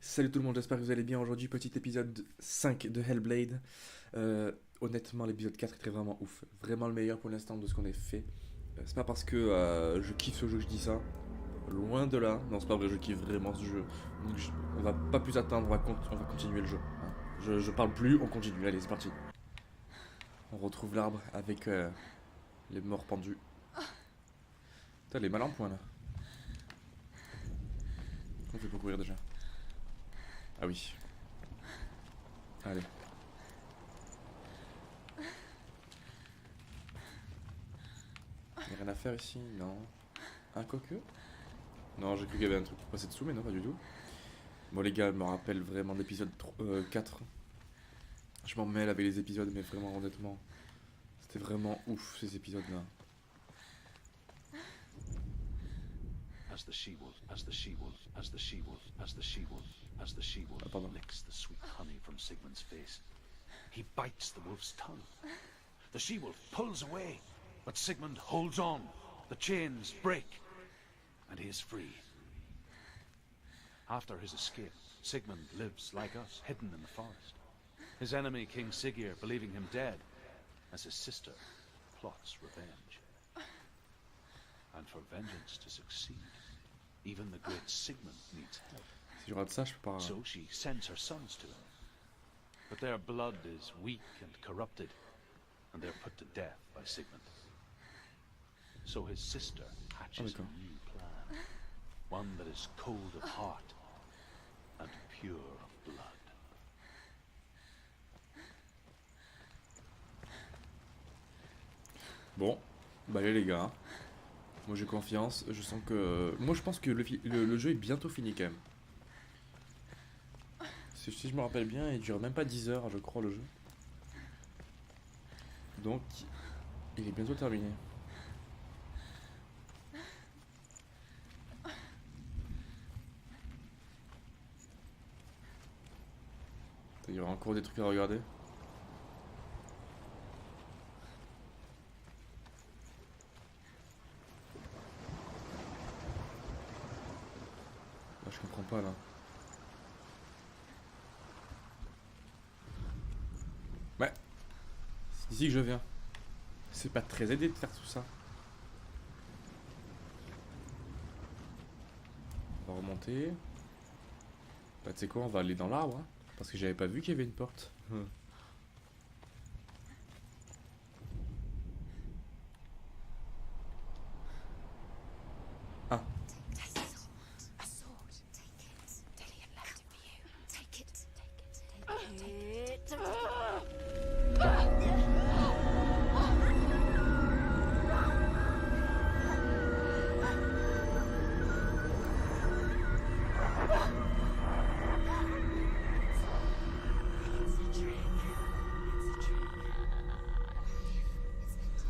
Salut tout le monde, j'espère que vous allez bien. Aujourd'hui, petit épisode 5 de Hellblade. Honnêtement, l'épisode 4 était vraiment ouf. Vraiment le meilleur pour l'instant de ce qu'on a fait. C'est pas parce que je kiffe ce jeu que je dis ça. Loin de là. Non, c'est pas vrai, je kiffe vraiment ce jeu. Donc, on va pas plus attendre, on va continuer le jeu. Hein. Je parle plus, on continue. Allez, c'est parti. On retrouve l'arbre avec les morts pendus. Putain, elle est mal en point là. On fait pour courir déjà. Ah oui. Allez. Y'a rien à faire ici? Non. Un coqueux? Non, j'ai cru qu'il y avait un truc pour passer dessous, mais non, pas du tout. Bon, les gars, je me rappelle vraiment l'épisode 4. Je m'en mêle avec les épisodes, mais vraiment, honnêtement, c'était vraiment ouf ces épisodes-là. As the she-wolf, as the she-wolf, as the she-wolf, as the she-wolf, as the she-wolf licks the sweet honey from Sigmund's face, he bites the wolf's tongue. The she-wolf pulls away, but Sigmund holds on. The chains break, and he is free. After his escape, Sigmund lives like us, hidden in the forest. His enemy, King Siggeir, believing him dead, as his sister plots revenge. And for vengeance to succeed, even the great Sigmund needs help. Si je rate ça, je peux pas. So she sends her sons to him. But their blood is weak and corrupted, and they're put to death by Sigmund. So his sister hatches a new plan, one that is cold of heart and pure of blood. Bon, bah allez les gars. Moi j'ai confiance, je sens que... Moi je pense que le jeu est bientôt fini quand même. Si je me rappelle bien, il dure même pas 10 heures je crois le jeu. Donc, il est bientôt terminé. Il y aura encore des trucs à regarder. Je comprends pas là. Ouais. C'est d'ici que je viens. C'est pas très aidé de faire tout ça. On va remonter. Bah tu sais quoi, on va aller dans l'arbre. Hein, parce que j'avais pas vu qu'il y avait une porte. Ah.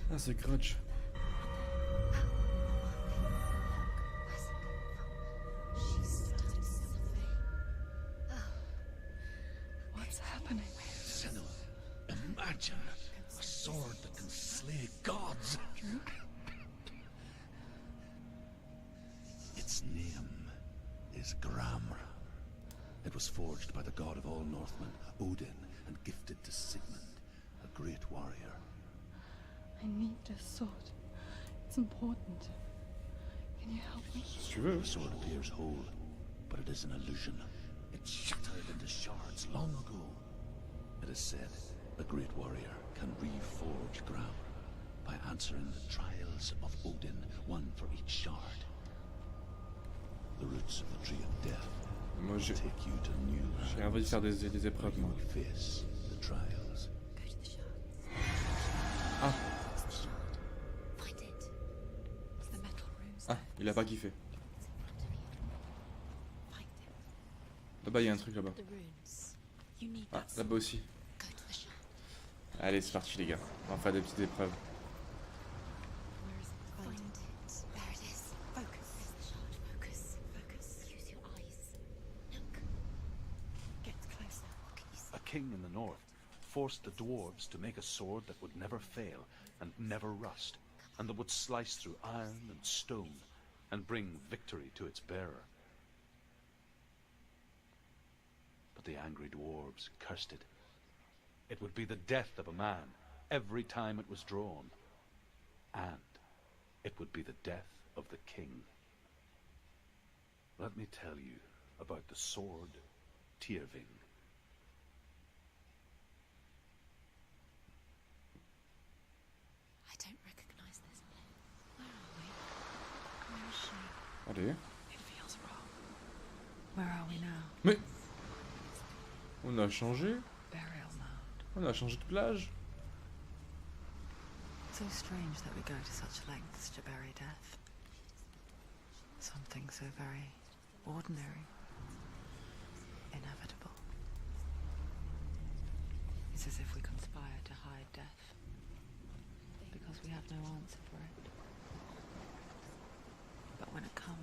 Ah, c'est crutch. What's happening? Senua, imagine a sword that can slay gods. Its name is Gramr. It was forged by the god of all Northmen, Odin, and gifted to Sigmund, a great warrior. I need this sword. It's important. Can you help me? Si tu veux. The sword appears whole, but it is an illusion. It shattered into shards long ago. It is said a great warrior can reforge Gramr by answering the trials of Odin, one for each shard. The roots of the tree of death Moi j'ai take you to new envie de lands faire des épreuves where you moi. will face the trials. Go to the shards. Ah. It's the shard. Find it. It's the metal runes. Ah, il a pas kiffé. Find it. Là-bas il y a un truc là-bas. The runes. You need Ah, that. là-bas aussi. Go to the shard. Allez, c'est parti les gars. On va faire des petites épreuves. Where is it? Find it. There it is. Focus. There's the shard. Focus. Focus. Use your eyes. Look. Get closer. What can you see? A king in the north forced the dwarves to make a sword that would never fail and never rust, and that would slice through iron and stone and bring victory to its bearer. But the angry dwarves cursed it. It would be the death of a man every time it was drawn, and it would be the death of the king. Let me tell you about the sword Tyrving. I don't recognize this place. Where are we? Where is she? Allez. It feels wrong. Where are we now? Mais on a changé. Burial mound. On a changé de plage. So strange that we go to such lengths to bury death. Something so very ordinary, inevitable. It's as if we conspire to hide death, because we have no answer for it. But when it comes,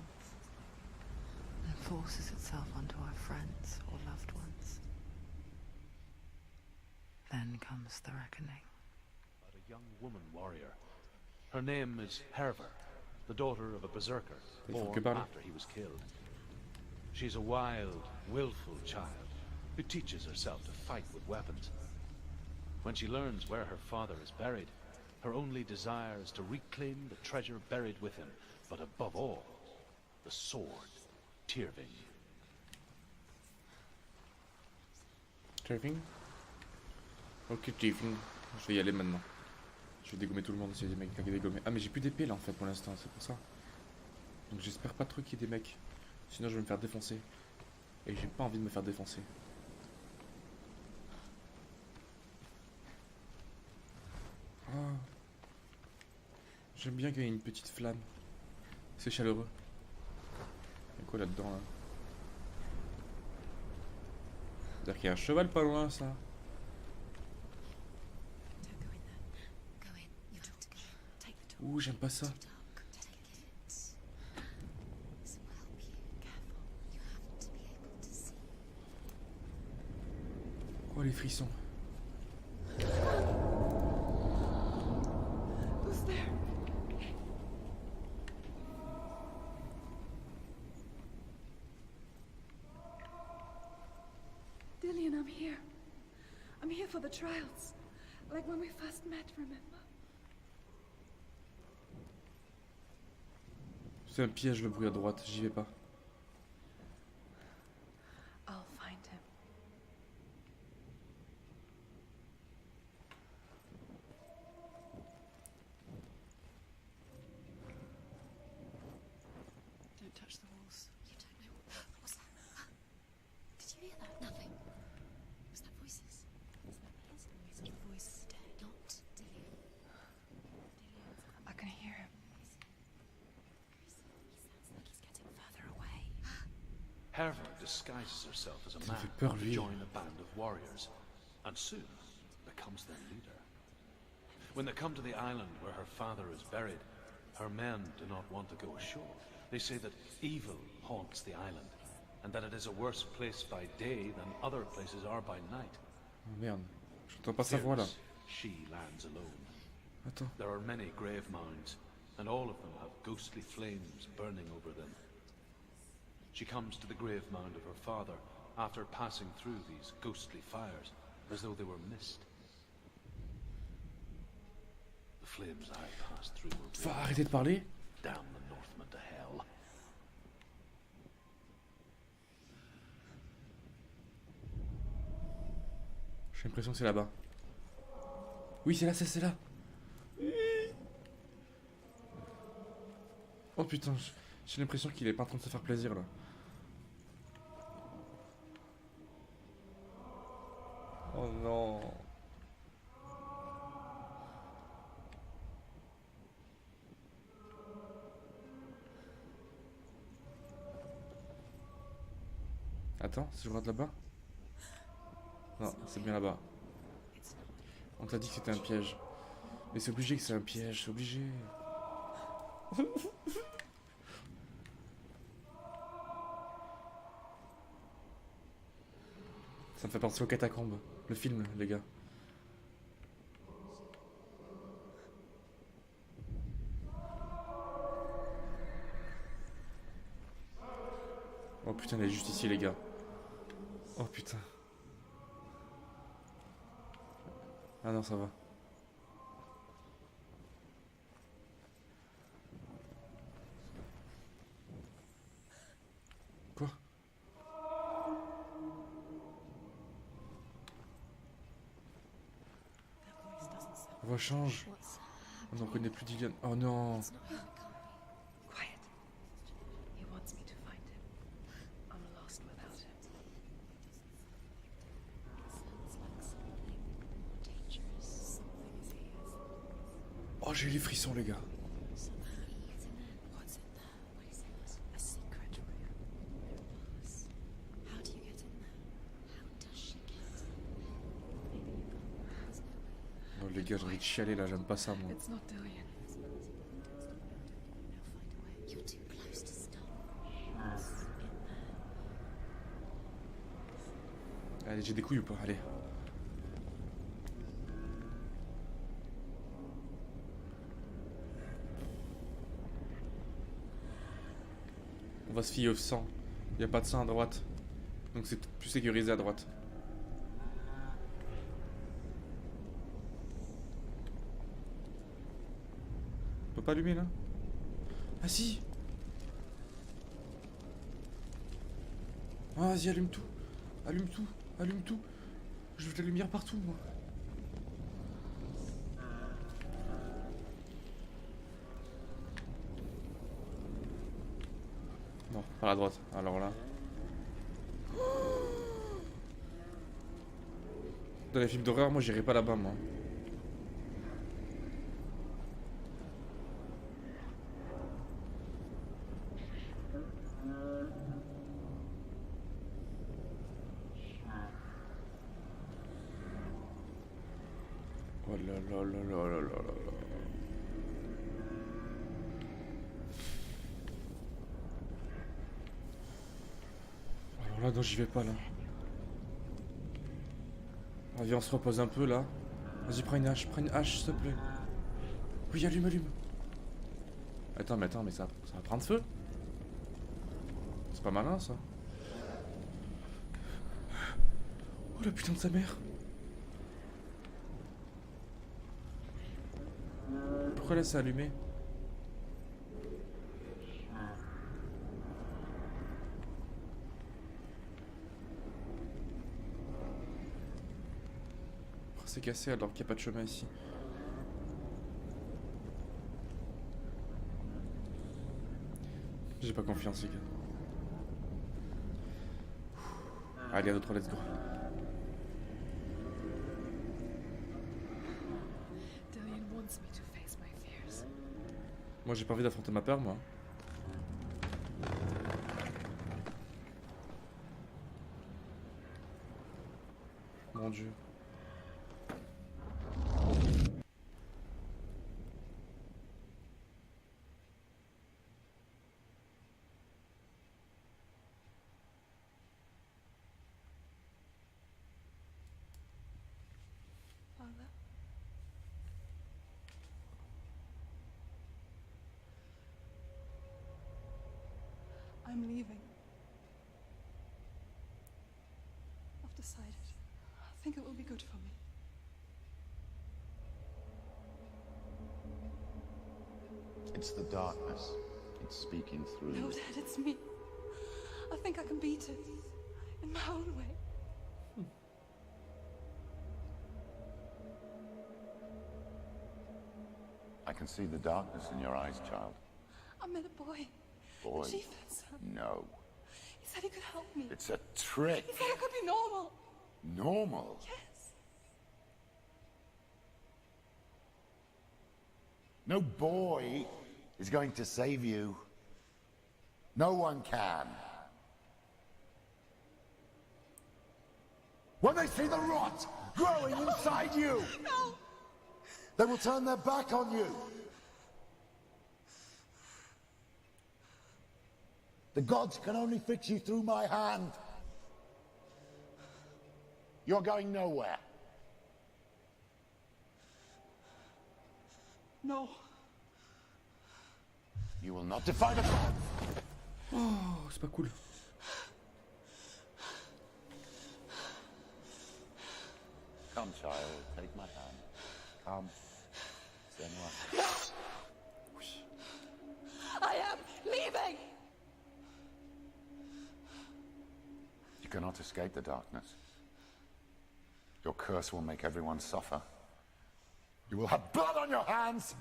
and forces itself onto our friends or loved ones, then comes the reckoning. But a young woman warrior. Her name is Herver, the daughter of a berserker, born after he was killed. She's a wild, willful child who teaches herself to fight with weapons. When she learns where her father is buried, her only desire is to reclaim the treasure buried with him, but above all, the sword, Tyrving. Tyrving. Ok, Tyrving. Je vais y aller maintenant. Je vais dégommer tout le monde s'il y a des mecs qui dégommer. Ah mais j'ai plus d'épée là en fait pour l'instant, c'est pour ça. Donc j'espère pas trop qu'il y ait des mecs. Sinon je vais me faire défoncer. Et j'ai pas envie de me faire défoncer. Ah. J'aime bien qu'il y ait une petite flamme. C'est chaleureux. Il y a quoi là-dedans là? C'est-à-dire qu'il y a un cheval pas loin ça. Ouh, j'aime pas ça. Oh les frissons. Who's there? Dillian, I'm here. I'm here for the trials. Like when we first met, remember? C'est un piège le bruit à droite, j'y vais pas. I'll find him. Don't touch the walls. You don't know. What's that? Did you hear that? Nothing. Was that voices? Was that his voice? Your voice is dead. Not Dillian. I can hear him. He sounds like he's getting further away. Herver disguises herself as a Ça man fait peur, to lui. join a band of warriors, and soon becomes their leader. When they come to the island where her father is buried, her men do not want to go ashore. They say that evil haunts the island, and that it is a worse place by day than other places are by night. Oh merde, j'entends pas sa voix là. Fearless, she lands alone. Attends. There are many grave mounds, and all of them have ghostly flames burning over them. She comes to the grave mound of her father after passing through these ghostly fires, as though they were mist. The flames I passed through were Faut real. arrêter de parler. Damn the Northmen to hell. J'ai l'impression que c'est là-bas. Oui, c'est là, c'est là. Oh putain, j'ai l'impression qu'il est pas en train de se faire plaisir là. Oh non. Attends, si je regarde là-bas. Non, c'est bien là-bas. On t'a dit que c'était un piège. Mais c'est obligé que c'est un piège, c'est obligé. Ça me fait penser aux catacombes. Le film, les gars. Oh putain, elle est juste ici, les gars. Oh putain. Ah non, ça va. Quoi? La voix change. On n'en connaît plus Dillian. Oh non. Quiet. He wants me to find him. I'm lost without him. Oh, j'ai eu les frissons, les gars. What's in there? What is it? A secret room. How do you get in there? How does she get in? Oh, les gars, j'ai envie de chialer là, j'aime pas ça, moi. It's not Dillian. You're too close to stop. Allez, j'ai des couilles ou pas? Allez. On va se fier au sang. Il n'y a pas de sang à droite. Donc c'est plus sécurisé à droite. On peut pas allumer là? Ah si! Ah, vas-y, allume tout. Allume tout. Allume tout. Je veux de la lumière partout, moi. Non, par la droite. Alors là. Dans les films d'horreur, moi j'irai pas là-bas, moi. Oh là là là là là là là là. Alors là, non, j'y vais pas là. Ah, viens, on se repose un peu là. Vas-y, prends une hache, s'il te plaît. Oui, allume, allume. Attends, mais ça va prendre feu. C'est pas malin ça. Oh la putain de sa mère. Pourquoi là c'est allumé? Oh, c'est cassé alors qu'il n'y a pas de chemin ici. J'ai pas confiance les gars. Allez, à 2, 3, let's go. Dillian wants me to face my fears. Moi j'ai pas envie d'affronter ma peur, moi. Mon Dieu. Father? I'm leaving. I've decided. I think it will be good for me. It's the darkness. It's speaking through No, you. Dad, it's me. I think I can beat it. In my own way. I can see the darkness in your eyes, child. I met a boy. Boy. The chief answered. No. He said he could help me. It's a trick. He said I could be normal. Normal. Yes. No boy is going to save you. No one can. When they see the rot growing inside you, No. they will turn their back on you. The gods can only fix you through my hand. You're going nowhere. No. You will not defy the gods. Oh, c'est pas cool. child, take my hand. Come. Senua. I am leaving! You cannot escape the darkness. Your curse will make everyone suffer. You will have blood on your hands!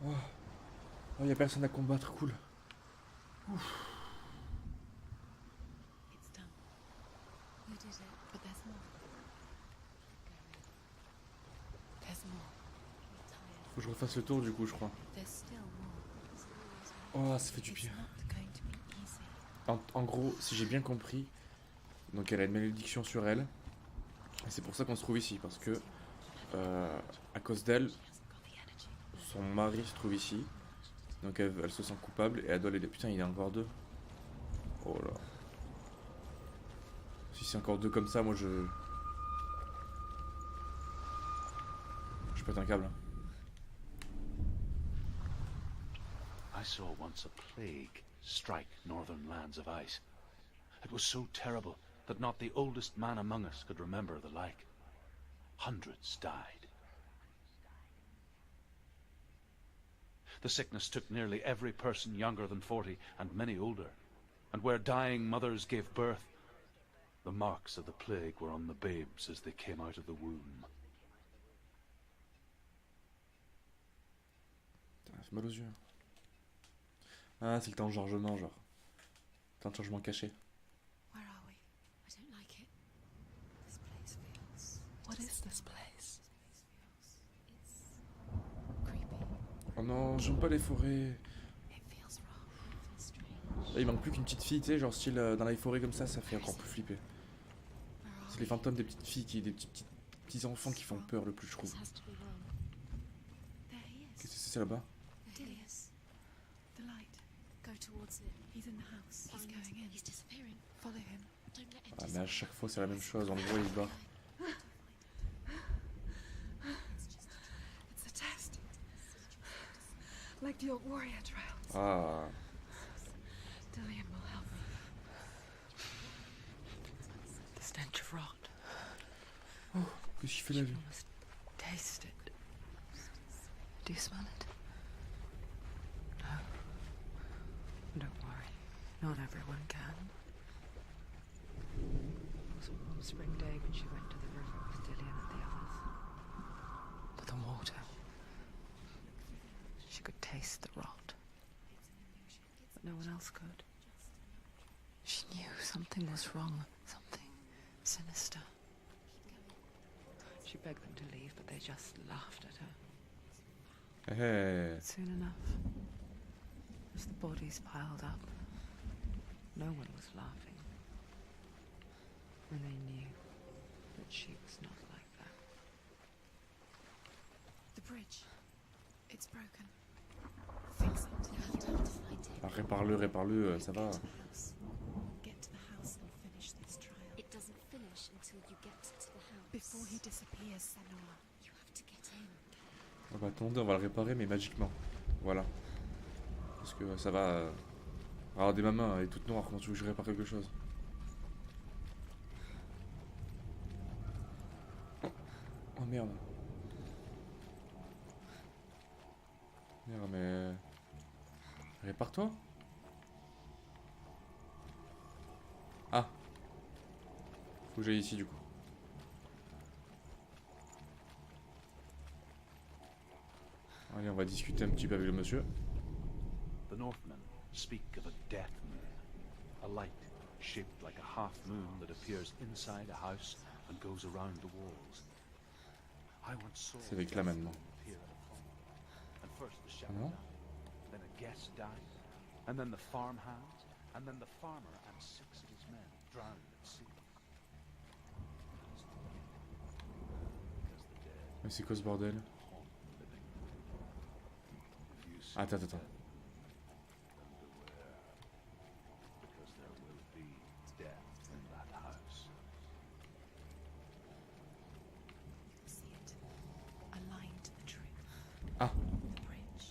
Oh, y a personne à combattre, cool. It's done. You did it, but there's more. There's more. You're tired. Faut que je refasse le tour du coup, je crois. There's still more. Oh, ça fait du It's bien. not going to be easy. En gros, si j'ai bien compris, donc elle a une malédiction sur elle. Et c'est pour ça qu'on se trouve ici, parce que à cause d'elle, She hasn't got the energy. son mari se trouve ici. Donc elle se sent coupable et elle doit l'aider. Putain, il y en a encore deux. Oh là. Si c'est encore deux comme ça, moi je pète un câble. I saw once a plague strike northern lands of ice. It was so terrible that not the oldest man among us could remember the like. Hundreds died. The sickness took nearly every person younger than 40 and many older. And where dying mothers gave birth, the marks of the plague were on the babes as they came out of the womb. Putain, ça fait mal aux yeux. Ah, c'est le temps de chargement, genre. Temps de chargement caché. Where are we? I don't like it. This place feels. What is this place? It's creepy. Oh non, j'aime pas les forêts. It feels wrong. It feels strange. Là, il manque plus qu'une petite fille, tu sais, genre style dans les forêts comme ça fait encore plus flipper. Where are C'est les we? fantômes des petites filles, des petits enfants qui font peur le plus, je trouve. This has to be wrong. There he is. Qu'est-ce que c'est là-bas? There he is. The light. Go towards it. He's in the house. He's going in. He's disappearing. Follow him. Don't let him Ah, mais à chaque fois c'est la même chose, en gros il se barre. It's a test. Like the old warrior trials. Ah, Dillian will help me. The stench of rot. qu'est-ce qu'il fait là lui? You must taste it. Do you smell it? No. Don't worry. Not everyone can. It was a warm spring day when she went to the river with Dillian and the others. But the water. She could taste the rot. But no one else could. She knew something was wrong. Something sinister. She begged them to leave, but they just laughed at her. Eh, Soon enough, as the bodies piled up, no one was laughing. And they knew that she was not like that. The bridge. It's broken. Fix it. You have time to find it. ah, répare-le, ça va. Get to the house. Get to the house and finish this trial. It doesn't finish until you get to the house. Before he disappears, Senua. You have to get in. On va attendre, on va le réparer mais magiquement. Voilà. Parce que ça va... Regardez ma main, elle est toute noire, comment tu veux que je répare quelque chose? Oh merde. Merde mais... Répare-toi. Ah. Faut que j'aille ici du coup. Allez, on va discuter un petit peu avec le monsieur. The Northmen speak of a death moon, a light shaped like a half moon that appears inside a house and goes around the walls. I once saw C'est avec a là death maintenant. moon appear at a farm. And first the shepherd non? died, then a guest died, and then the farmhands, and then the farmer and 6 of his men drowned at sea. Because the dead Mais c'est quoi ce bordel? haunt the living. If you see Attends, the attends. dead, then beware, because there will be death in that house. See it. A line to the truth. Ah. The bridge.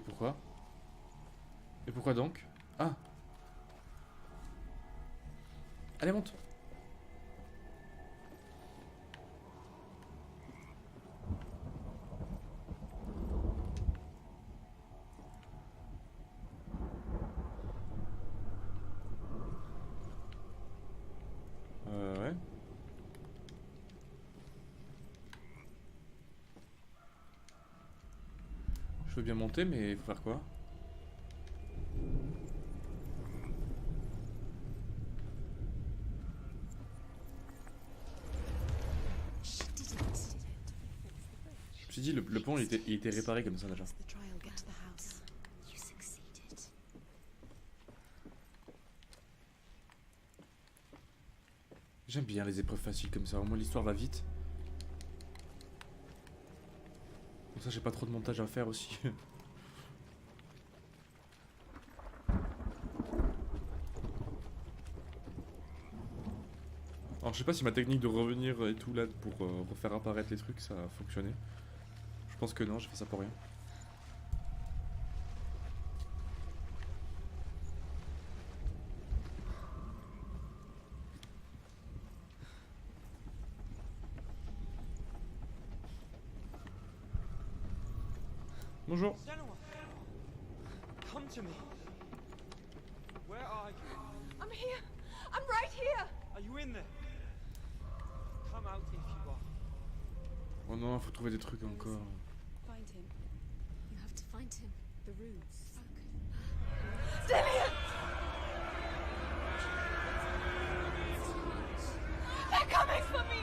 Pourquoi? Et pourquoi donc? Ah! Allez, monte! Ouais. Je veux bien monter, mais il faut faire quoi? She did it. Je me suis dit, le pont il était réparé comme ça déjà. The trial get to the house. You succeeded. J'aime bien les épreuves faciles comme ça, au moins l'histoire va vite. Comme ça j'ai pas trop de montage à faire aussi. Alors je sais pas si ma technique de revenir et tout là pour refaire apparaître les trucs ça a fonctionné. Je pense que non, j'ai fait ça pour rien. Bonjour. Senua, come to me. Where are you? I'm here. I'm right here. Are you in there? Come out if you are. Oh non, faut trouver des trucs encore. Find him. You have to find him. The runes. Dillian! They're coming for me.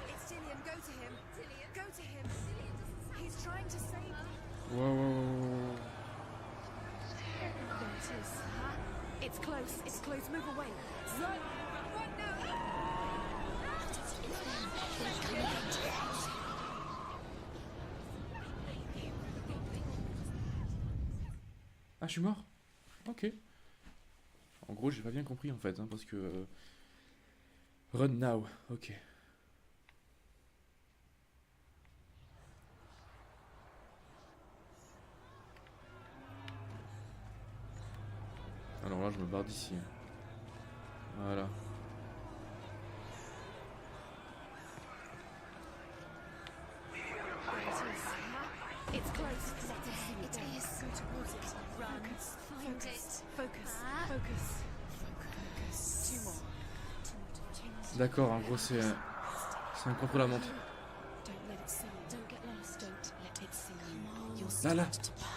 It's Dillian. Go to him. Go to him. He's trying to save you. Wow. There it is. It's close. It's close. Move away. Run! Run now! Ah, je suis mort? Ok. En gros, j'ai pas bien compris en fait, hein, parce que... Run now, ok. Alors là, je me barre d'ici. Voilà. It's close. It is. Go towards it. Run. Find it. Focus. Focus. Focus. Two more. D'accord, en gros, c'est un contre-la-montre. Don't let it see you. Don't get lost. Don't let it see you. You'll Là, là. start to burn.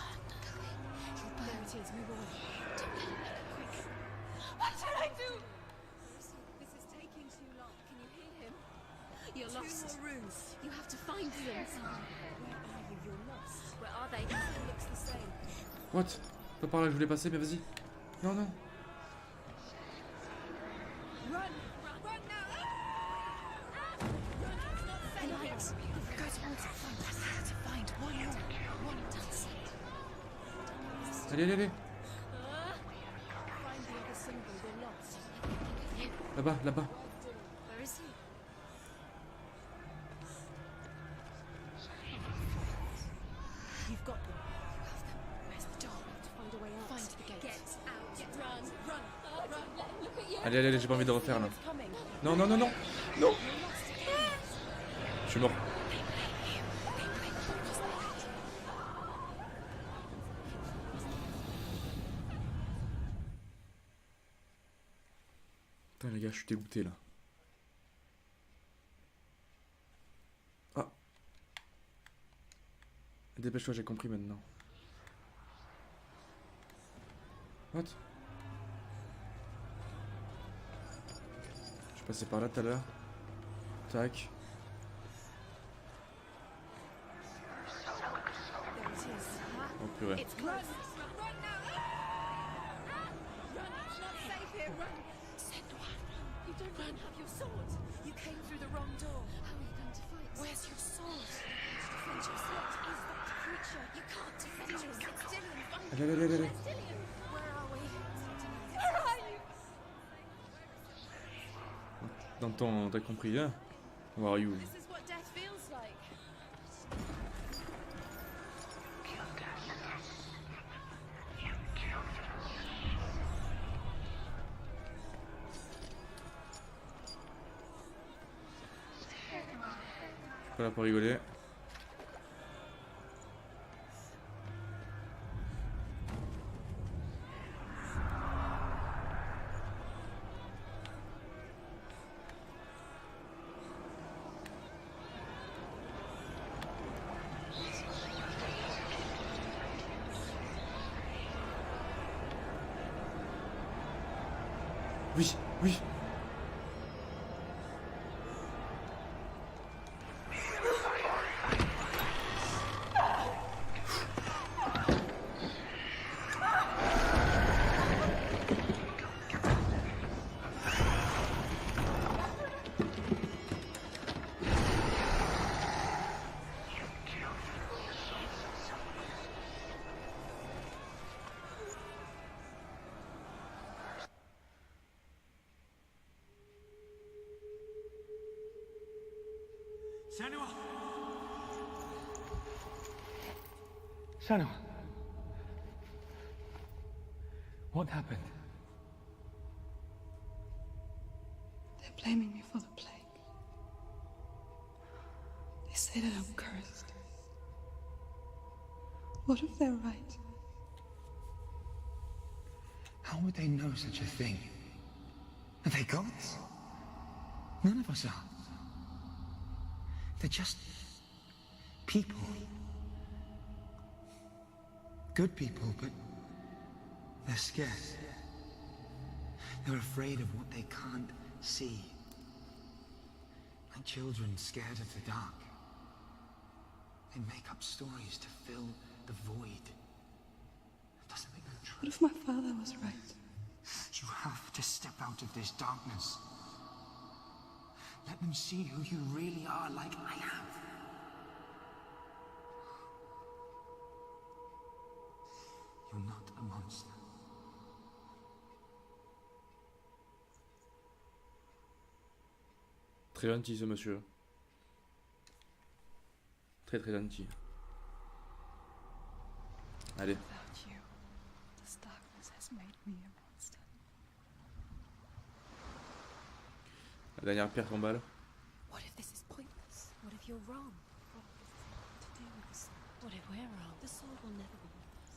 There it is. Move away. Don't let it quick. What should I do? This is taking too long. Can you hear him? You're lost. More runes. You have to find them. Where are you? You're lost. Where are they? It looks the same. What? Pas par là que je voulais passer, mais vas-y. Non, non. Run! Run now! Run! It's not safe. Light. Go towards it. Find one more. One dance. Allez, allez, allez. Find the other symbol. You're lost. Là-bas, là-bas. Where is he? You've got them. Where's the door? To find a way out. Find the gate. Get out. Run! Run! Run! Let him look at you. Allez, allez, allez, j'ai pas envie de refaire là. It's coming. Non, non, non, non. Non. Je suis mort. Putain les gars, je suis dégoûté là. Ah. Dépêche-toi, j'ai compris maintenant. What? Je suis passé par là tout à l'heure. Tac. There it is. Oh purée. It's close. Run now! Run! It's not safe here. Run! Senua, you don't even have your sword. You came through the wrong door. How are you going to fight? Where's your sword? Defend yourself. What is that creature? You can't defend yourself. It's Dillian. Find Allez, allez, allez, allez. Dillian. Where are we? Where are you? Dans ton... T'as compris, hein? How are you? This is what death feels like. Pas là pour rigoler. Oui, oui. Senua! Senua! What happened? They're blaming me for the plague. They say that I'm cursed. What if they're right? How would they know such a thing? Are they gods? None of us are. They're just people. Good people, but they're scared. They're afraid of what they can't see. Like children scared of the dark. They make up stories to fill the void. It doesn't make them true. What if my father was right? You have to step out of this darkness. Let them see who you really are, like I have. You're not a monster. Très gentil ce monsieur. Très très gentil. Allez. Without you, this darkness has made me a monster. La dernière pierre qu'on balle. What if this is pointless? What if you're wrong? What does this have to do with the sword? What if we're wrong? The sword will never be with us.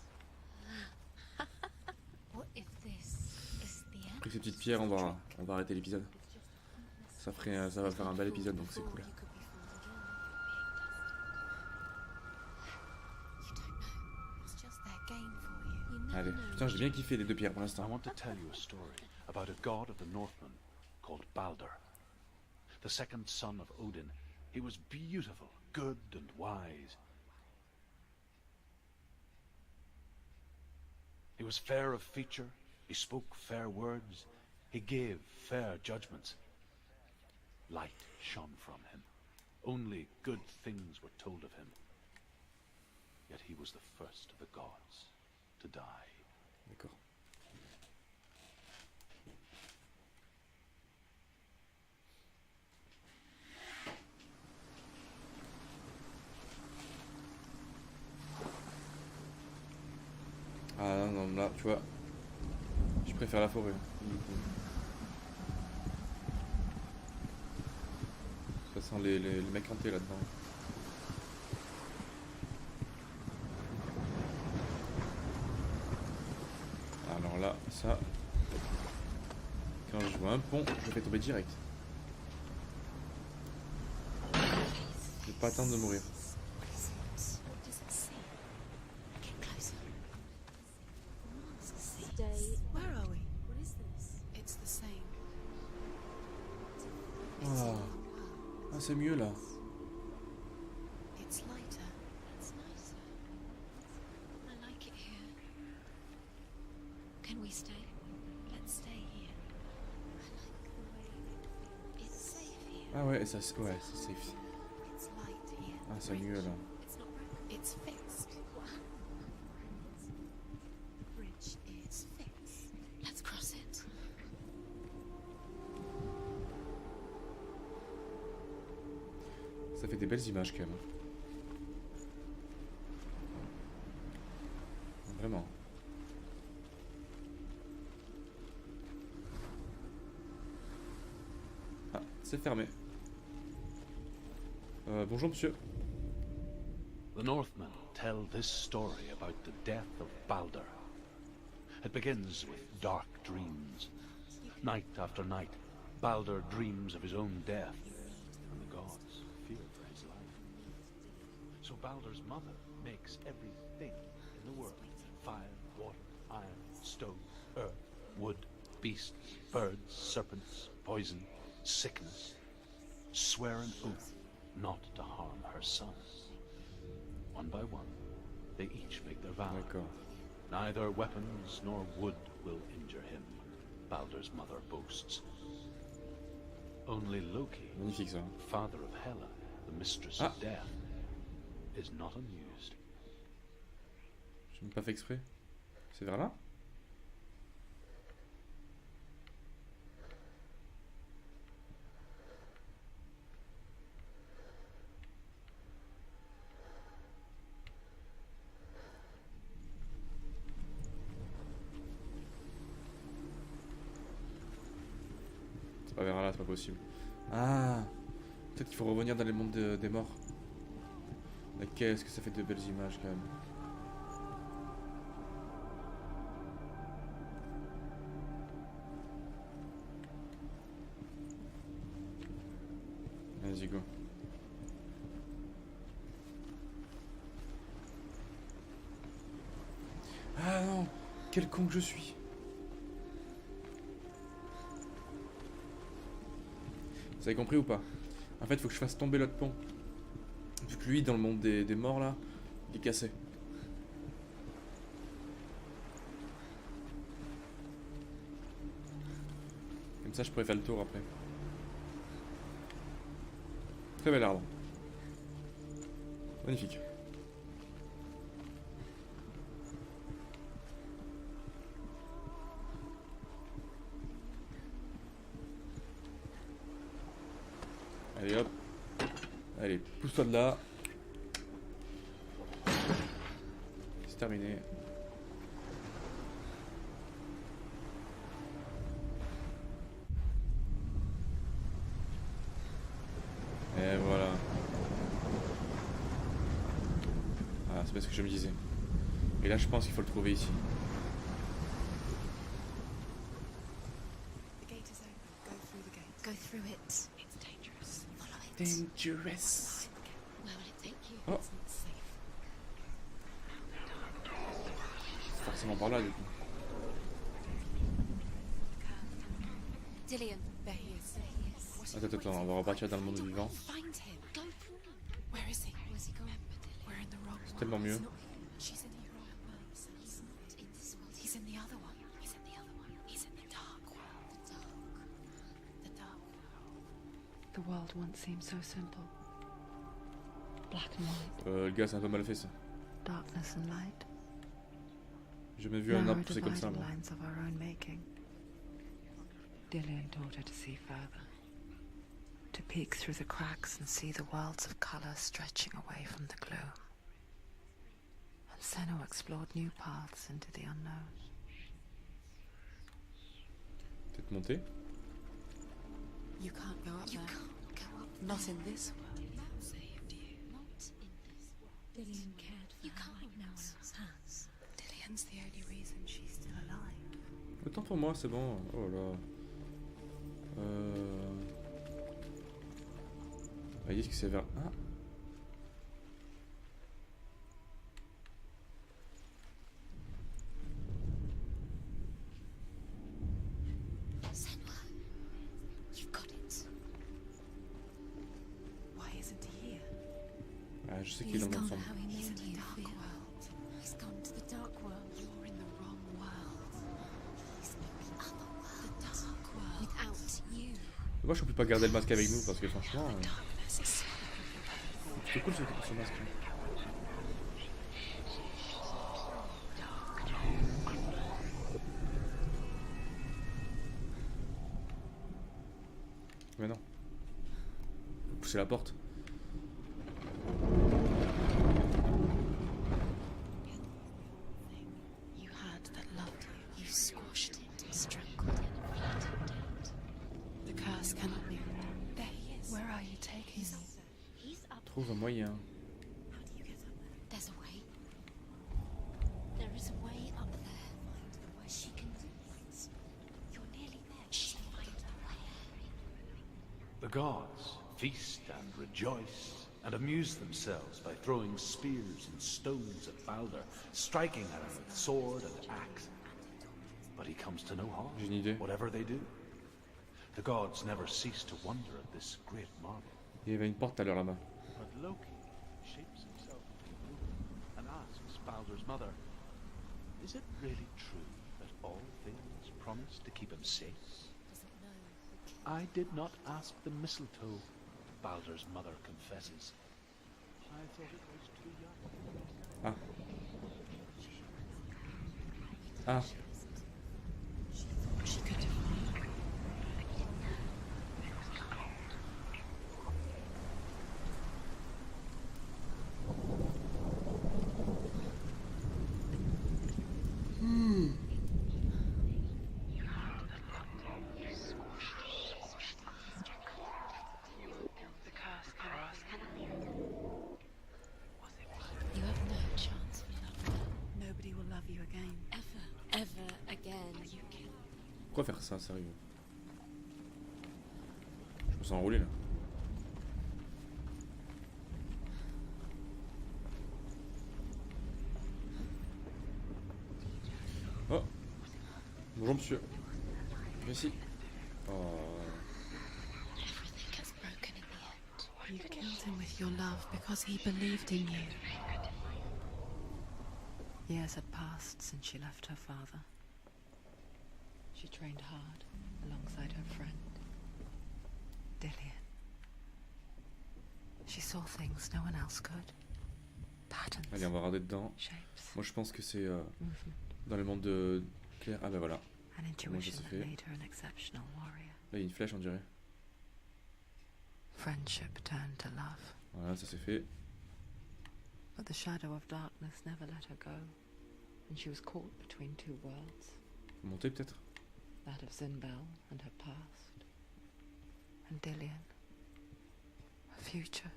What if this is the end? Après ces petites pierres, on va arrêter l'épisode. Ça va faire un bel épisode, donc c'est cool. You could be fooled again. You don't know. It's just their game for you. You never Allez, know. putain, j'ai bien kiffé les deux pierres pour I l'instant. want to tell you a story about a god of the Northmen called Balder. The second son of Odin. He was beautiful, good and wise. He was fair of feature, he spoke fair words, he gave fair judgments. Light shone from him. Only good things were told of him. Yet he was the first of the gods to die. D'accord. Ah non, là, tu vois, je préfère la forêt. Ça sent les mecs hantés là-dedans. Alors là, ça, quand je vois un pont, je fais tomber direct. Je vais pas attendre de mourir. What does it see? Get closer. Stay. Where are we? What is this? It's the same. Ah, c'est mieux là. It's lighter. It's nicer. I like it here. Can we stay? Let's stay here. I like the way it's safe here. Ah ouais, ça, ouais, c'est safe. It's light here. Ah, c'est mieux là. It's not broken. It's fixed. Bridge is fixed. Let's cross it. Ça fait des belles images quand même. Vraiment. Ah, c'est fermé. Bonjour monsieur. The Northmen tell this story about the death of Balder. It begins with dark dreams. Night after night, Balder dreams of his own death, and the gods fear for his life. So Balder's mother makes everything in the world: fire, water, iron, stone, earth, wood, beasts, birds, serpents, poison, sickness. Swear an oath not to harm her son. One by one, they each make their vow. Neither weapons nor wood will injure him, Balder's mother boasts. Only Loki, Magnifique ça. father of Hela, the mistress of death, is not amused. Je n'ai pas fait exprès. C'est vers là? C'est pas vers là, c'est pas possible. Ah, peut-être qu'il faut revenir dans les mondes des morts. Mais qu'est-ce que ça fait de belles images quand même. Vas-y, go. Ah non, quel con que je suis. Vous avez compris ou pas? En fait, il faut que je fasse tomber l'autre pont. Vu que lui, dans le monde des morts, là, il est cassé. Comme ça, je pourrais faire le tour après. Très bel arbre. Magnifique. Allez hop. Allez, pousse-toi de là. C'est terminé. Et voilà. Ah, c'est pas ce que je me disais. Et là, je pense qu'il faut le trouver ici. The gate is open. Go through the gate. Go through it. It's dangerous. Follow it. Dangerous. Where will it take you? Oh. It's not safe. Forcément par là, du coup. Dillian, there he is. There he is. What Attends, attends, on va repartir dans le monde vivant. Find him. Go through. Where is he? Where's he gone? We're in the wrong C'est one. tellement mieux. He's not here. She's in the wrong world. He's not in this world. He's in the other one. He's in the other one. He's in the dark world. The dark world. The world once seemed so simple. Black and white, Le gars, c'est un peu mal fait ça. darkness and light. J'ai jamais vu un Narrow arbre pousser comme ça, dividing moi. lines of our own making. Dillian taught her to see further. To peek through the cracks and see the worlds of colour stretching away from the gloom. And Senua explored new paths into the unknown. Peut-être monter. You can't go up there. You can't go up. Not in this world. That saved you. Not in this world. Dillian cared for her like no one else has. Dillian's the only reason she's still alive. Autant pour moi, c'est bon. Oh là. Ils disent que c'est vers... Ah. Senua, you've got it. Why isn't he here? Ah, je sais qu'il est dans l'ensemble. He's in the dark world. He's gone to the dark world. You're in the wrong world. He's in the other world. The dark world. Without you. Moi, je peux pas garder le masque avec nous parce que franchement, Darkness is c'est cool ce masque. Mais non. Faut pousser la porte. are you taking me? He's up. Trouve un moyen. How do you get up there? There's a way. There is a way up there. Find the way. She can do it. You're nearly there. She'll find her way. The gods feast and rejoice and amuse themselves by throwing spears and stones at Balder, striking at him with sword and axe. But he comes to no harm, J'ai une idée. whatever they do. The gods never cease to wonder at this great marvel. Il y avait une porte tout à l'heure là-bas. But Loki shapes himself into blue and asks Balder's mother, is it really true that all things promise to keep him safe? I did not ask the mistletoe, Balder's mother confesses. I thought it was too young. Ah. Ah. She could have. You have no chance for love. Nobody will love you again. Ever again. You can. Pourquoi faire ça, sérieux? Je me sens enroulé là. Oh. Bonjour monsieur. Merci. Oh. Everything gets broken in the end. You killed him with your love because he believed in you. Years had passed since she left her father. She trained hard alongside her friend, Dillian. She saw things no one else could. Patterns, Allez, on va regarder dedans. shapes, Moi je pense que c'est movement. dans le monde de Claire. Ah bah voilà. An intuition c'est that fait. made her an exceptional warrior. Là il y a une flèche on dirait. Friendship turned to love, Voilà, ça c'est fait. but the shadow of darkness never let her go, and she was caught between two worlds, Faut monter peut-être. that of Zinbel and her past, and Dillian, her future.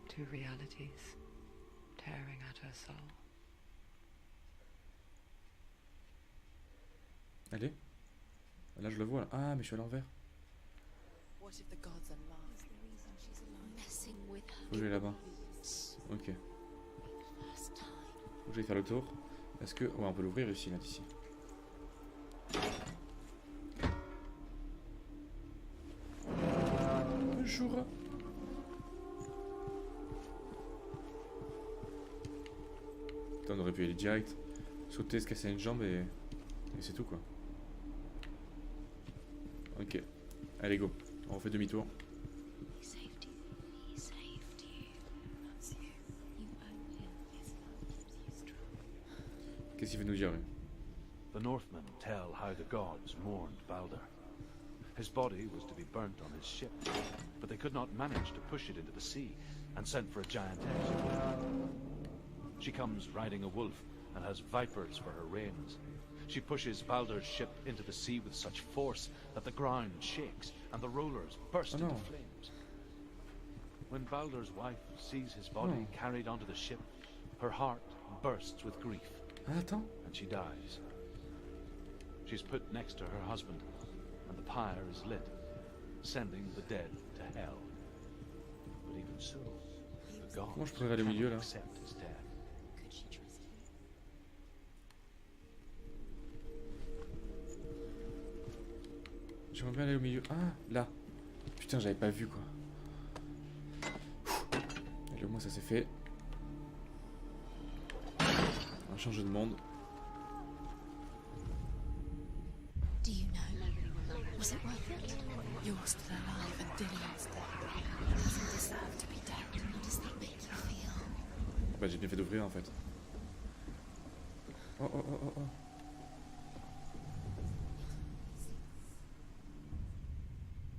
Two realities tearing at her soul. Allez. Là je le vois là. Ah mais je suis à l'envers. What if the gods are love? Messing with her. Faut que j'aille là-bas. Ok. First time. Faut que j'aille faire le tour. Est-ce que... Ouais, on peut l'ouvrir ici, là, d'ici. Bonjour. Putain, on aurait pu aller direct. Sauter, se casser une jambe et c'est tout quoi. Ok. Allez, go. On refait demi-tour. He saved you. He saved you. That's you. You owe him. His love keeps you strong. Qu'est-ce qu'il veut nous dire, lui? The Northmen tell how the gods mourned Balder. His body was to be burnt on his ship, but they could not manage to push it into the sea, and sent for a giantess. She comes riding a wolf, and has vipers for her reins. She pushes Balder's ship into the sea with such force that the ground shakes, and the rollers burst into flames. When Balder's wife sees his body carried onto the ship, her heart bursts with grief, Ah, attends. and she dies. She's put next to her husband, and the pyre is lit, sending the dead to hell. But even so, the gods Comment je pourrais aller au milieu, cannot là? accept his death. Could she trust him? J'aimerais bien aller au milieu. Ah, là. Putain, j'avais pas vu quoi. Allez, au moins ça c'est fait. On va changer de monde. Do you know? Was it worth it? You're still alive and Dillian's dead. He doesn't deserve to be dead. How does that make you feel? Bah j'ai bien fait d'ouvrir en fait. Oh oh oh oh oh.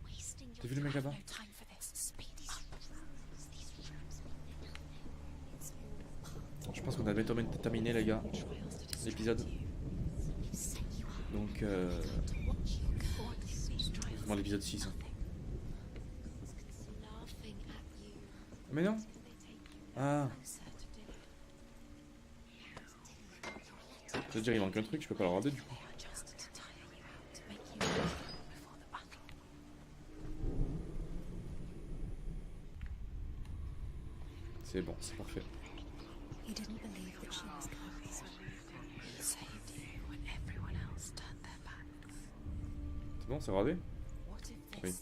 Wasting T'as vu le mec là-bas? no time for this. Speed. Je pense qu'on a bientôt terminé les gars. L'épisode. Donc vivement l'épisode 6. Hein. Mais non. Ah. C'est-à-dire il manque un truc, je peux pas le regarder du coup. C'est bon, c'est parfait. C'est bon, c'est regardé? Oui.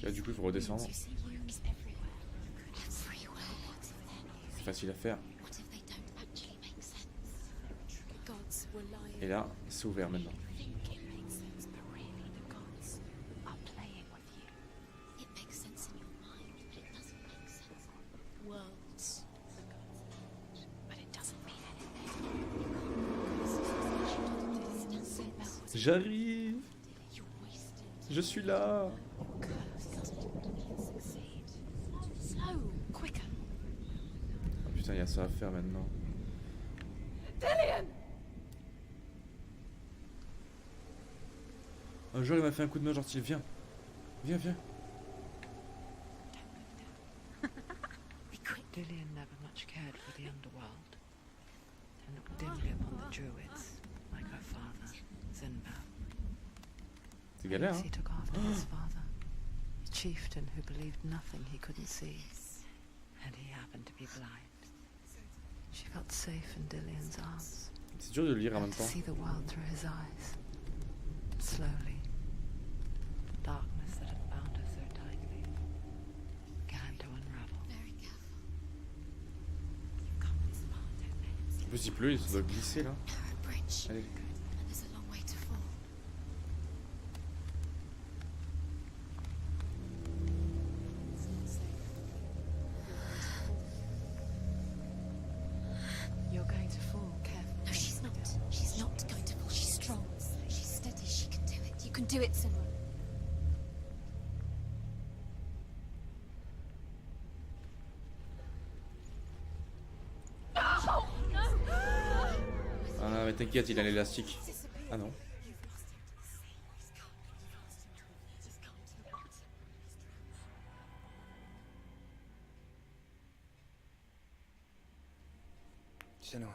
Là du coup il faut redescendre. C'est facile à faire. Et là, c'est ouvert maintenant. J'arrive. Je suis là. Ah putain, il y a ça à faire maintenant. Un jour il m'a fait un coup de main gentil. Viens. Viens, viens. Dillian never much cared for the underworld, and looked dimly upon the druids, like her father, Zinba. C'est galère, hein? He took after his father, a chieftain who believed nothing he couldn't see, and he happened to be blind. She felt safe in Dillian's arms. C'est dur de le lire en même To temps. see the world through his eyes. Slowly, the darkness that had bound her so tightly began to unravel. En plus il pleut, il doit glisser là. Allez. You're going to fall, careful. No, she's not. She's not going to fall. She's strong. She's steady. She can do it. You can do it, senua. Ah mais t'inquiète, il a l'élastique. Ah non. Senua,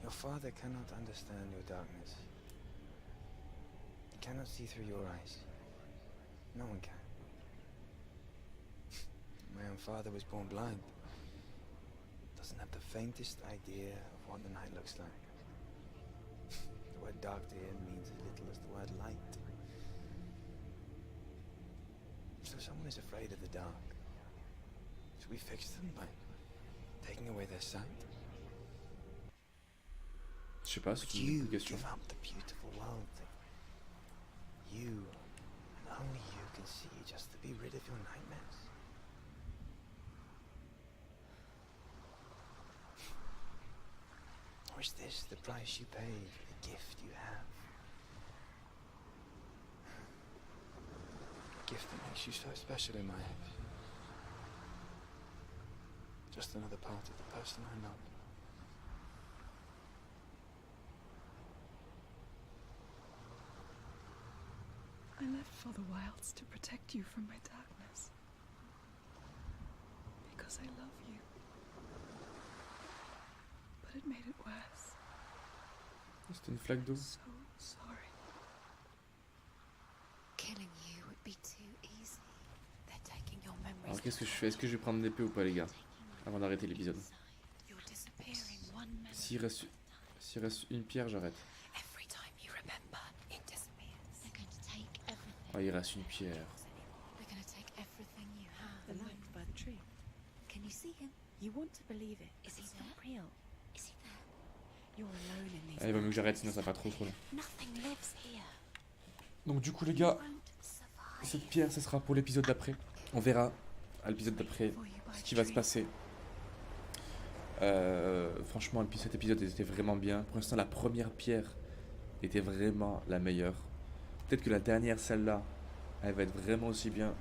your father cannot understand your darkness. He cannot see through your eyes. No one can. My own father was born blind. Doesn't have the faintest idea of what the night looks like. The word dark to him means as little as the word light. So someone is afraid of the dark. Should we fix them by taking away their sight? Je sais pas, Would c'est you une question. give up the beautiful world that you and only you can see just to be rid of your nightmares? Or is this the price you pay for the gift you have? A gift that makes you so special in my eyes. Just another part of the person I love. I left for the wilds to protect you from my darkness. Because I love you. But it made it worse. C'était une flaque d'eau. So sorry. Killing you would be too easy. They're taking your memories. Alors qu'est-ce que je fais? Est-ce que je vais prendre l'épée ou pas les gars? Avant d'arrêter l'épisode. You're disappearing one memory. S'il reste une pierre, j'arrête. Every time you remember, it disappears. They're going to take everything. Ah, il reste une pierre. They're going to take everything you have. The light by the tree. Can you see him? You want to believe it. Is he It's there? not real. Is he there? You're alone in these Ah, il va mieux que j'arrête, mountains. sinon ça va pas trop long. Nothing lives here. Donc du coup les gars, Won't survive. cette pierre, ce sera pour l'épisode d'après. On verra à l'épisode d'après ce qui va se passer. Franchement, cet épisode était vraiment bien. Pour l'instant, la première pierre était vraiment la meilleure. Peut-être que la dernière, celle-là, elle va être vraiment aussi bien.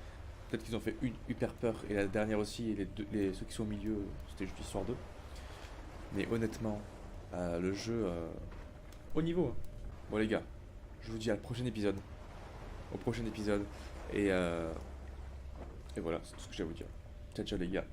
Peut-être qu'ils ont fait une hyper peur et la dernière aussi. Et ceux qui sont au milieu, c'était juste histoire d'eux. Mais honnêtement, le jeu au niveau. Hein. Bon les gars, je vous dis à le prochain épisode. Au prochain épisode. Et voilà, c'est tout ce que j'ai à vous dire. Ciao ciao les gars.